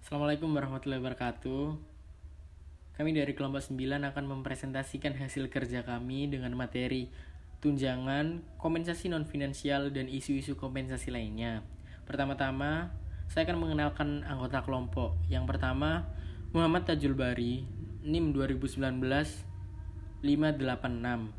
Assalamualaikum warahmatullahi wabarakatuh. Kami dari kelompok 9 akan mempresentasikan hasil kerja kami dengan materi tunjangan, kompensasi non-finansial, dan isu-isu kompensasi lainnya. Pertama-tama, saya akan mengenalkan anggota kelompok. Yang pertama, Muhammad Tajul Bari, NIM 2019 586.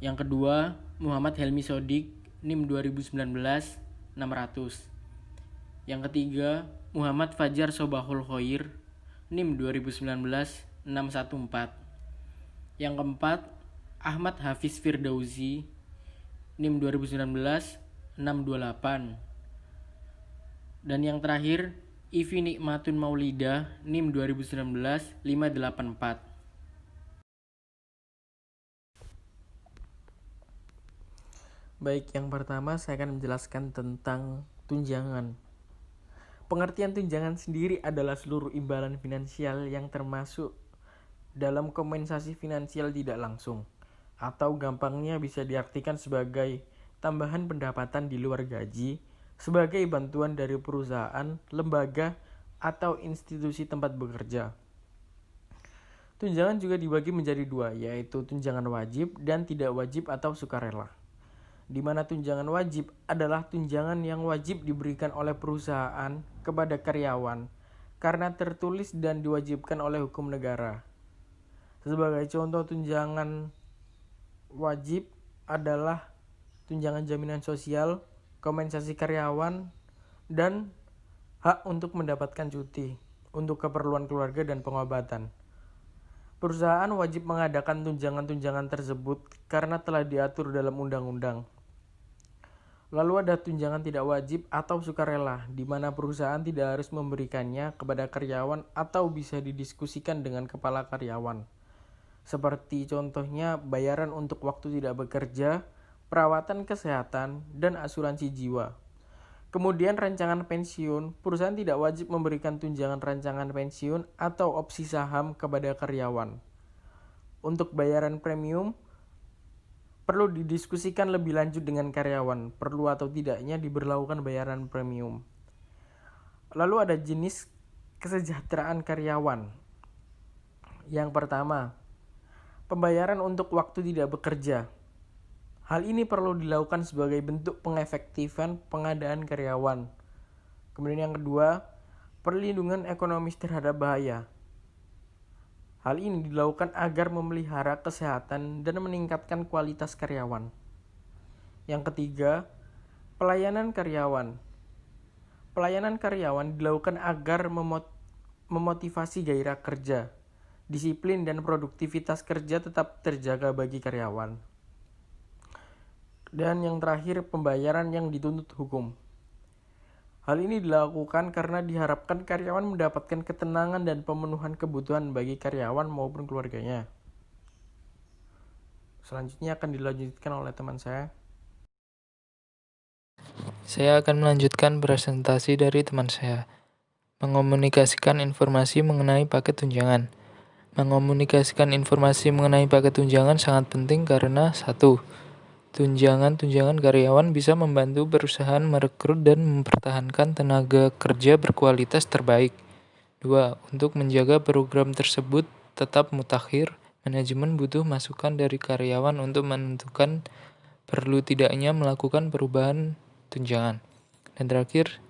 Yang kedua, Muhammad Helmi Sodik, NIM 2019 600. Yang ketiga, Muhammad Fajar Sobahul Khoir, NIM 2019 614. Yang keempat, Ahmad Hafiz Firdausi, NIM 2019 628. Dan yang terakhir, Ivi Nikmatun Maulida, NIM 2019 584. Baik, yang pertama saya akan menjelaskan tentang tunjangan. Pengertian tunjangan sendiri adalah seluruh imbalan finansial yang termasuk dalam kompensasi finansial tidak langsung, atau gampangnya bisa diartikan sebagai tambahan pendapatan di luar gaji sebagai bantuan dari perusahaan, lembaga, atau institusi tempat bekerja. Tunjangan juga dibagi menjadi dua, yaitu tunjangan wajib dan tidak wajib atau sukarela. Di mana tunjangan wajib adalah tunjangan yang wajib diberikan oleh perusahaan kepada karyawan karena tertulis dan diwajibkan oleh hukum negara. Sebagai contoh tunjangan wajib adalah tunjangan jaminan sosial, kompensasi karyawan, dan hak untuk mendapatkan cuti untuk keperluan keluarga dan pengobatan. Perusahaan wajib mengadakan tunjangan-tunjangan tersebut karena telah diatur dalam undang-undang. Lalu ada tunjangan tidak wajib atau sukarela, di mana perusahaan tidak harus memberikannya kepada karyawan atau bisa didiskusikan dengan kepala karyawan. Seperti contohnya bayaran untuk waktu tidak bekerja, perawatan kesehatan, dan asuransi jiwa. Kemudian rancangan pensiun, perusahaan tidak wajib memberikan tunjangan rancangan pensiun atau opsi saham kepada karyawan. Untuk bayaran premium, perlu didiskusikan lebih lanjut dengan karyawan, perlu atau tidaknya diberlakukan bayaran premium. Lalu ada jenis kesejahteraan karyawan. Yang pertama, pembayaran untuk waktu tidak bekerja. Hal ini perlu dilakukan sebagai bentuk pengefektifan pengadaan karyawan. Kemudian yang kedua, perlindungan ekonomis terhadap bahaya. Hal ini dilakukan agar memelihara kesehatan dan meningkatkan kualitas karyawan. Yang ketiga, pelayanan karyawan. Pelayanan karyawan dilakukan agar memotivasi gairah kerja, disiplin dan produktivitas kerja tetap terjaga bagi karyawan. Dan yang terakhir, pembayaran yang dituntut hukum. Hal ini dilakukan karena diharapkan karyawan mendapatkan ketenangan dan pemenuhan kebutuhan bagi karyawan maupun keluarganya. Selanjutnya akan dilanjutkan oleh teman saya. Saya akan melanjutkan presentasi dari teman saya. Mengomunikasikan informasi mengenai paket tunjangan. Mengomunikasikan informasi mengenai paket tunjangan sangat penting karena 1. Tunjangan karyawan bisa membantu perusahaan merekrut dan mempertahankan tenaga kerja berkualitas terbaik. 2. Untuk menjaga program tersebut tetap mutakhir, manajemen butuh masukan dari karyawan untuk menentukan perlu tidaknya melakukan perubahan tunjangan. Dan terakhir,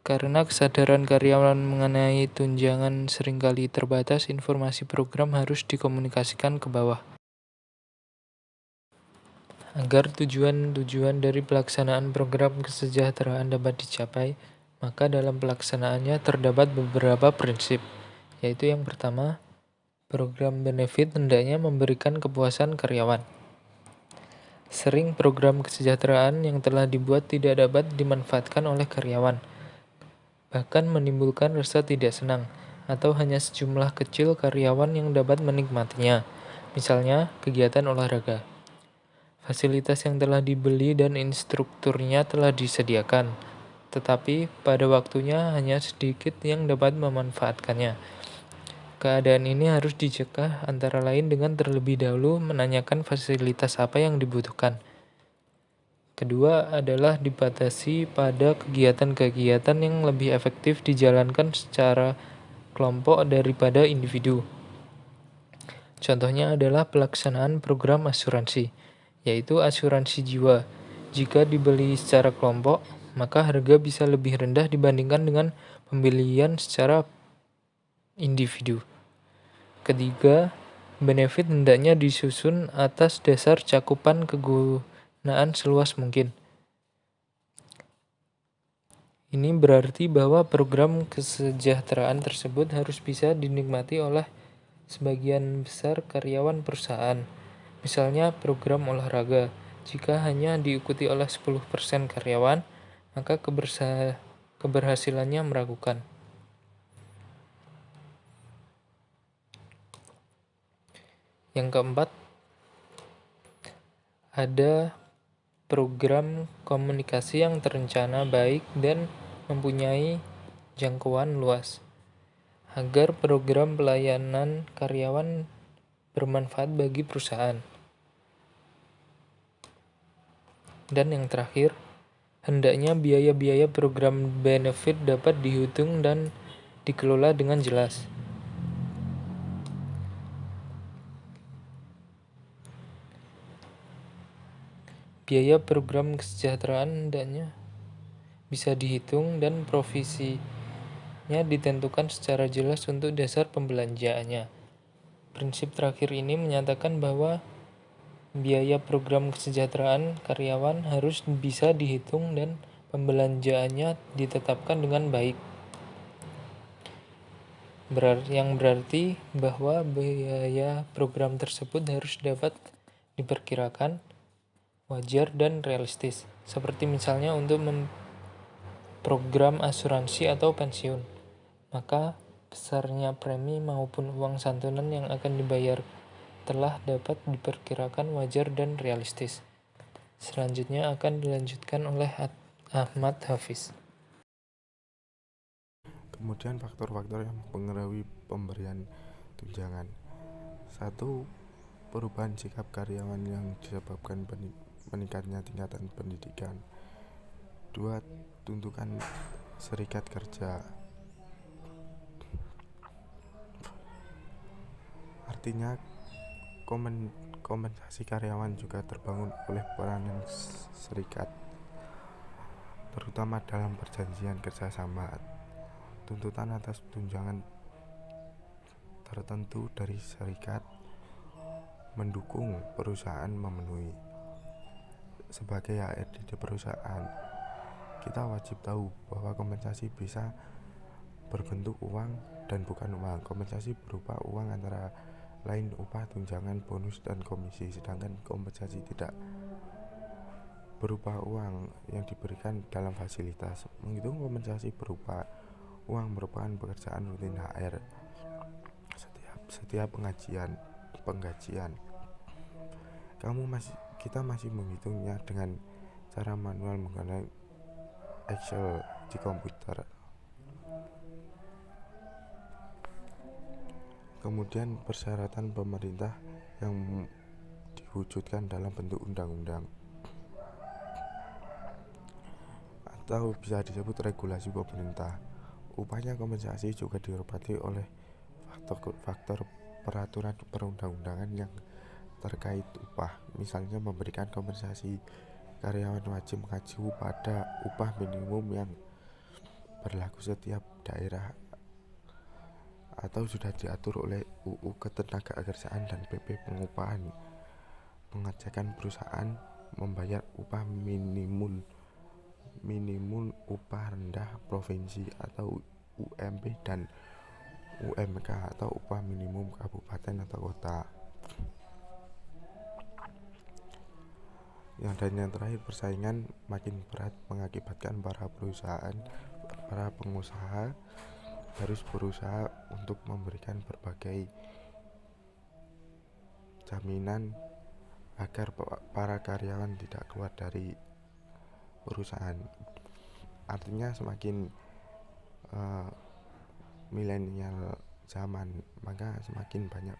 karena kesadaran karyawan mengenai tunjangan seringkali terbatas, informasi program harus dikomunikasikan ke bawah. Agar tujuan-tujuan dari pelaksanaan program kesejahteraan dapat dicapai, maka dalam pelaksanaannya terdapat beberapa prinsip, yaitu yang pertama, program benefit hendaknya memberikan kepuasan karyawan. Sering program kesejahteraan yang telah dibuat tidak dapat dimanfaatkan oleh karyawan, bahkan menimbulkan rasa tidak senang, atau hanya sejumlah kecil karyawan yang dapat menikmatinya, misalnya kegiatan olahraga. Fasilitas yang telah dibeli dan instrukturnya telah disediakan, tetapi pada waktunya hanya sedikit yang dapat memanfaatkannya. Keadaan ini harus dicegah antara lain dengan terlebih dahulu menanyakan fasilitas apa yang dibutuhkan. Kedua adalah dibatasi pada kegiatan-kegiatan yang lebih efektif dijalankan secara kelompok daripada individu. Contohnya adalah pelaksanaan program asuransi, yaitu asuransi jiwa. Jika dibeli secara kelompok, maka harga bisa lebih rendah dibandingkan dengan pembelian secara individu. Ketiga, benefit hendaknya disusun atas dasar cakupan kegunaan seluas mungkin. Ini berarti bahwa program kesejahteraan tersebut harus bisa dinikmati oleh sebagian besar karyawan perusahaan. Misalnya program olahraga. Jika hanya diikuti oleh 10% karyawan, maka keberhasilannya meragukan. Yang keempat, ada program komunikasi yang terencana baik dan mempunyai jangkauan luas, agar program pelayanan karyawan bermanfaat bagi perusahaan. Dan yang terakhir, hendaknya biaya-biaya program benefit dapat dihitung dan dikelola dengan jelas. Biaya program kesejahteraan hendaknya bisa dihitung dan provisinya ditentukan secara jelas untuk dasar pembelanjaannya. Prinsip terakhir ini menyatakan bahwa biaya program kesejahteraan karyawan harus bisa dihitung dan pembelanjaannya ditetapkan dengan baik. Yang berarti bahwa biaya program tersebut harus dapat diperkirakan, wajar, dan realistis. Seperti misalnya untuk program asuransi atau pensiun, maka besarnya premi maupun uang santunan yang akan dibayar telah dapat diperkirakan wajar dan realistis. Selanjutnya akan dilanjutkan oleh Ahmad Hafiz. Kemudian faktor-faktor yang mempengaruhi pemberian tunjangan. 1. Perubahan sikap karyawan yang disebabkan meningkatnya tingkatan pendidikan. 2. Tuntutan serikat kerja. Artinya kompensasi karyawan juga terbangun oleh peranan serikat, terutama dalam perjanjian kerjasama. Tuntutan atas tunjangan tertentu dari serikat mendukung perusahaan memenuhi. Sebagai HRD di perusahaan, kita wajib tahu bahwa kompensasi bisa berbentuk uang dan bukan uang. Kompensasi berupa uang antara lain upah, tunjangan, bonus, dan komisi. Sedangkan kompensasi tidak berupa uang yang diberikan dalam fasilitas. Menghitung kompensasi berupa uang merupakan pekerjaan rutin HR setiap penggajian. Kita masih menghitungnya dengan cara manual menggunakan Excel di komputer. Kemudian persyaratan pemerintah yang diwujudkan dalam bentuk undang-undang atau bisa disebut regulasi pemerintah. Upahnya kompensasi juga didapati oleh faktor peraturan perundang-undangan yang terkait upah. Misalnya memberikan kompensasi karyawan wajib mengacu pada upah minimum yang berlaku setiap daerah atau sudah diatur oleh UU Ketenagakerjaan dan PP Pengupahan. Mengerjakan perusahaan membayar upah minimum upah rendah provinsi atau UMP dan UMK atau upah minimum kabupaten atau kota. Yang terakhir, persaingan makin berat mengakibatkan para pengusaha harus berusaha untuk memberikan berbagai jaminan agar para karyawan tidak keluar dari perusahaan. Artinya semakin milenial zaman, maka semakin banyak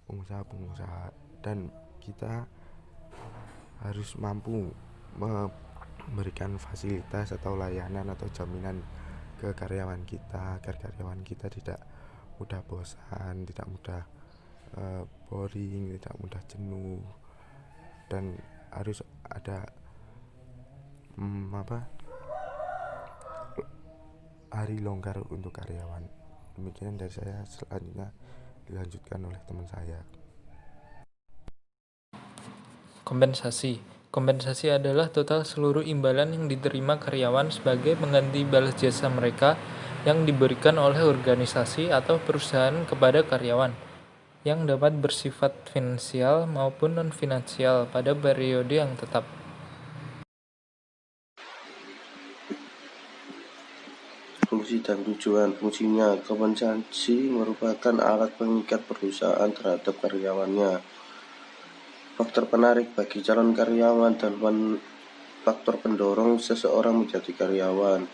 pengusaha-pengusaha, dan kita harus mampu memberikan fasilitas atau layanan atau jaminan ke karyawan kita agar karyawan kita tidak mudah bosan, tidak mudah boring, tidak mudah jenuh, dan harus ada hari longgar untuk karyawan. Demikian dari saya, selanjutnya dilanjutkan oleh teman saya. Kompensasi. Kompensasi adalah total seluruh imbalan yang diterima karyawan sebagai pengganti balas jasa mereka yang diberikan oleh organisasi atau perusahaan kepada karyawan, yang dapat bersifat finansial maupun non-finansial pada periode yang tetap. Fungsi dan tujuan. Fungsinya, kompensasi merupakan alat pengikat perusahaan terhadap karyawannya, faktor penarik bagi calon karyawan, dan faktor pendorong seseorang menjadi karyawan.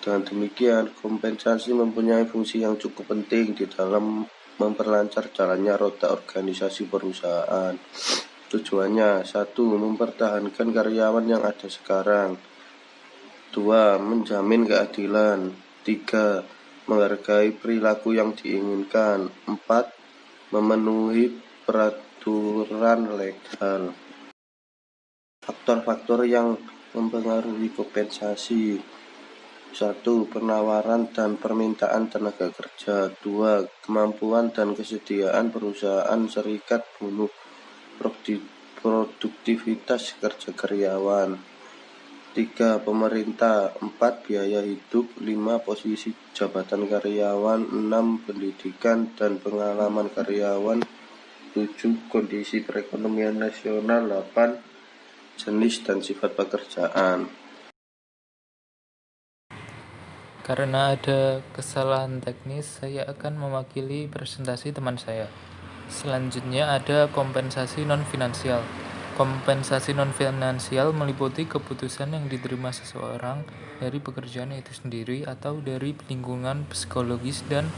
Dengan demikian, kompensasi mempunyai fungsi yang cukup penting di dalam memperlancar jalannya roda organisasi perusahaan. Tujuannya: 1. Mempertahankan karyawan yang ada sekarang. 2. Menjamin keadilan. 3. Menghargai perilaku yang diinginkan. 4. Memenuhi peraturan legal. Faktor-faktor yang mempengaruhi kompensasi. 1. Penawaran dan permintaan tenaga kerja. 2. Kemampuan dan kesediaan perusahaan serikat bunuh produktivitas kerja karyawan. 3. Pemerintah. 4. Biaya hidup. 5. Posisi jabatan karyawan. 6. Pendidikan dan pengalaman karyawan. 7. Kondisi perekonomian nasional. 8. Jenis dan sifat pekerjaan. Karena ada kesalahan teknis, saya akan mewakili presentasi teman saya. Selanjutnya ada kompensasi non-finansial. Kompensasi non-finansial meliputi keputusan yang diterima seseorang dari pekerjaan itu sendiri atau dari lingkungan psikologis dan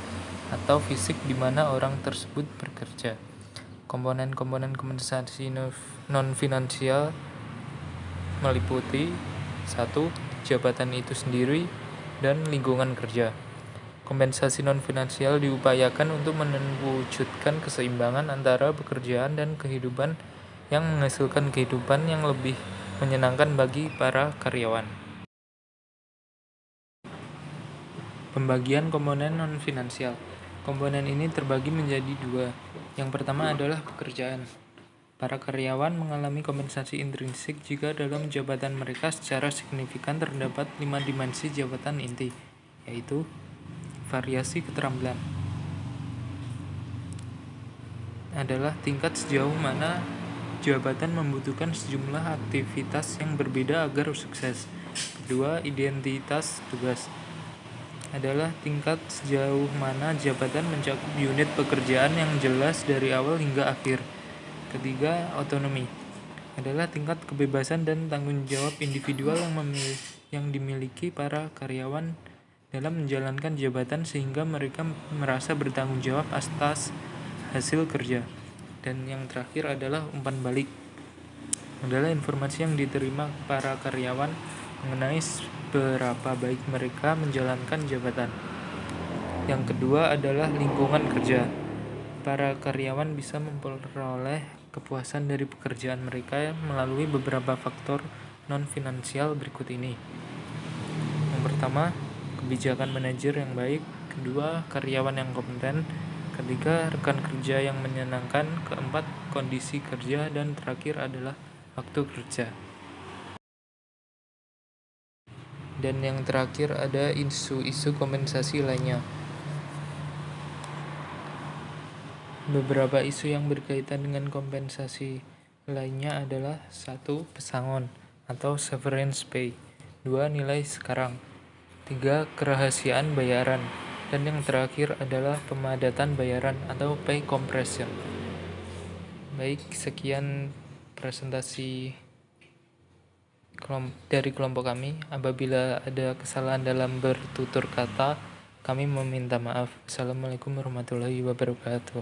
atau fisik di mana orang tersebut bekerja. Komponen-komponen kompensasi non-finansial meliputi 1. Jabatan itu sendiri dan lingkungan kerja. Kompensasi non-finansial diupayakan untuk mewujudkan keseimbangan antara pekerjaan dan kehidupan yang menghasilkan kehidupan yang lebih menyenangkan bagi para karyawan. Pembagian komponen non-finansial. Komponen ini terbagi menjadi 2. Yang pertama adalah pekerjaan. Para karyawan mengalami kompensasi intrinsik jika dalam jabatan mereka secara signifikan terdapat 5 dimensi jabatan inti, yaitu variasi keterampilan adalah tingkat sejauh mana jabatan membutuhkan sejumlah aktivitas yang berbeda agar sukses. Kedua, identitas tugas adalah tingkat sejauh mana jabatan mencakup unit pekerjaan yang jelas dari awal hingga akhir. Ketiga, otonomi adalah tingkat kebebasan dan tanggung jawab individual yang dimiliki para karyawan dalam menjalankan jabatan sehingga mereka merasa bertanggung jawab atas hasil kerja. Dan yang terakhir adalah umpan balik, adalah informasi yang diterima para karyawan mengenai seberapa baik mereka menjalankan jabatan. Yang kedua adalah lingkungan kerja. Para karyawan bisa memperoleh kepuasan dari pekerjaan mereka melalui beberapa faktor non-finansial berikut ini. Yang pertama, kebijakan manajer yang baik. Kedua, karyawan yang kompeten. Ketiga, rekan kerja yang menyenangkan. Keempat, kondisi kerja. Dan terakhir adalah waktu kerja. Dan yang terakhir ada isu-isu kompensasi lainnya. Beberapa isu yang berkaitan dengan kompensasi lainnya adalah 1. Pesangon atau severance pay. 2. Nilai sekarang. 3. Kerahasiaan bayaran. Dan yang terakhir adalah pemadatan bayaran atau pay compression. Baik, sekian presentasi dari kelompok kami. Apabila ada kesalahan dalam bertutur kata, kami meminta maaf. Assalamualaikum warahmatullahi wabarakatuh.